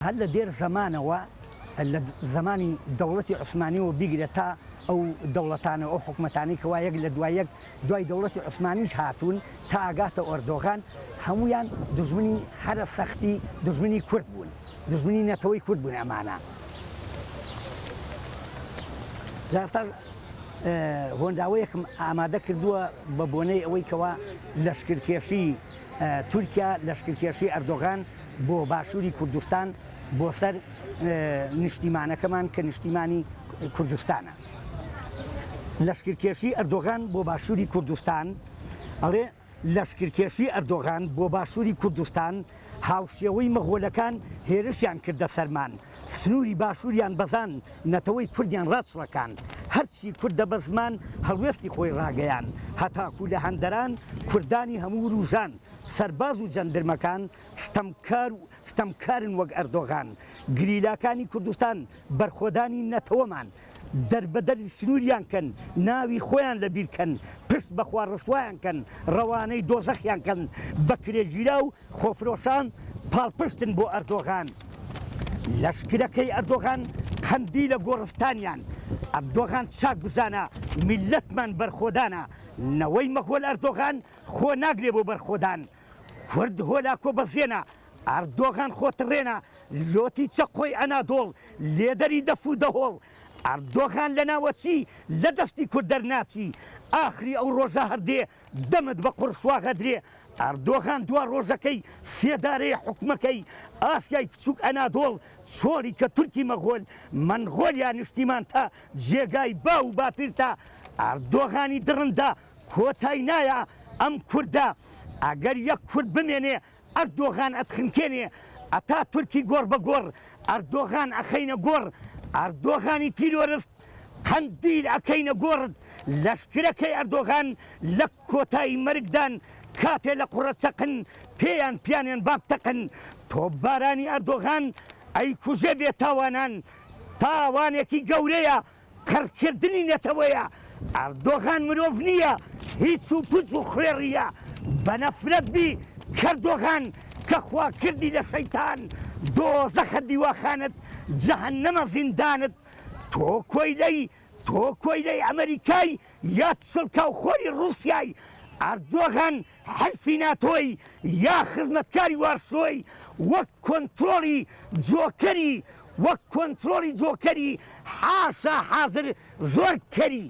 هل لە دێر زەمانەوە لە زمانی دەوڵەتی عوسمانیەوە بیگرێت تا ئەو دەوڵەتانە ئەو حکومەتانی کەوا یەک لە دوای دەوڵەتی عوسمانیش هاتوون تا ئاگاتە ئۆردۆغان هەمویان دژمنی هەرە سەختی دژمنی کورد بوون، دژمنی نەتەوەی کورد بوون. ئەمانە لەستا هۆنداوەیەکم ئامادە کردووە بە بۆنەی ئەوەی کەوا لەشکرکێشی تورکیا لەشکرکێشی ئەردۆغان بۆ باشووری کوردستان بۆ سەر نیشتیمانەکەمان کە نیشتیمانی کوردستانە. لەشکرکێشی ئەردۆغان بۆ باشووری کوردستان ئەڵێ لەشکرکێشی ئەردۆغان بۆ باشووری کوردستان هاوشێوەی مەغۆلەکان هێرشیان کردە سەرمان، سنووری باشووریان بەزان نەتەوەی کوردیان ڕاچڵەکان، هەرچی کوردە بە زمان هەڵوێستی خۆی ڕاگەیان، هەتاکو لە هەندەران کوردانی هەموو روژان سەرباز و جەندرمەکان ستەمکارن وەک ئەردۆغان. گریلاکانی کوردستان بەرخۆدانی نەتەوەمان دەربەدەری سنووریان کەن، ناوی خۆیان لەبیرکەن، پشت بەخوا ڕسوایان کەن، ڕەوانەی دۆزەخیان کەن، بە کرێژیرا و خۆفرۆشان پاڵپشتن بۆ ئەردۆغان. لەشکرەکەی ئەردۆغان قەندی لە گۆڕستانیان، ئەردۆغان چاک بزانە میلەتمان بەرخۆدانە، نەوەی مەغۆل ئەردۆغان خۆ ناگرێ بۆ بەرخۆدان. کورد هۆلاکۆ بەزێنە، ئەردۆغان خۆتڕێنە، لۆتی چەقۆی ئەنادۆڵ لێدەری دەفو دەهۆڵ. ئەردۆغان لە ناوەچی لە دەستی کورد دەرناچی، ئاخری ئەو ڕۆژە هەردێ دەمت بە قورسواغە درێ. ئەردۆغان دوا ڕۆژەکەی سێدارەیە حکومەکەی ئاسیای بچووک ئەنادۆڵ چۆری کە تورکی مەغۆل مەنغۆلیا نیشتیمان تا جێگای با و باپیرتە. ئەردۆغانی درڕندا کۆتای نایە ئەم کووردە، ئەگەر یەک کورد بمێنێ ئەردۆغان ئەتخنکێنێ، ئەتا تورکی گۆڕ بە گۆڕ ئەردۆغان ئەخەینە گۆڕ. ئەردۆغانی تیرۆرست قەندیل ئەکەینە گۆڕت. لەشکرەکەی ئەردۆغان لە کۆتایی مەرگدان کاتێ لە قوڕە چەقن پێیان پیانێن بابتەقن. تۆپبارانی ئەردۆغان ئەیکوژێ بێ تاوانان، تاوانێکی گەورەیە قەرکردنی نەتەوەیە. ئەردۆغان مرۆڤ نییە، هیچ و پوچ و خوێڕیە. بە نەفرەت بی کەردۆغان کە خوا کردی لە شەیتان، دۆزەخە دیواخانت جەهەنەمە زیندانت. تۆ کۆیلەی ئەمریکای یا چڵکە و خۆری ڕووسیای. ئەردۆغان حەلفی ناتۆی یا خزمەتکاری وارسۆی، وەک کۆنتڕۆڵی جۆکەری حاشا حازر زۆر کەری.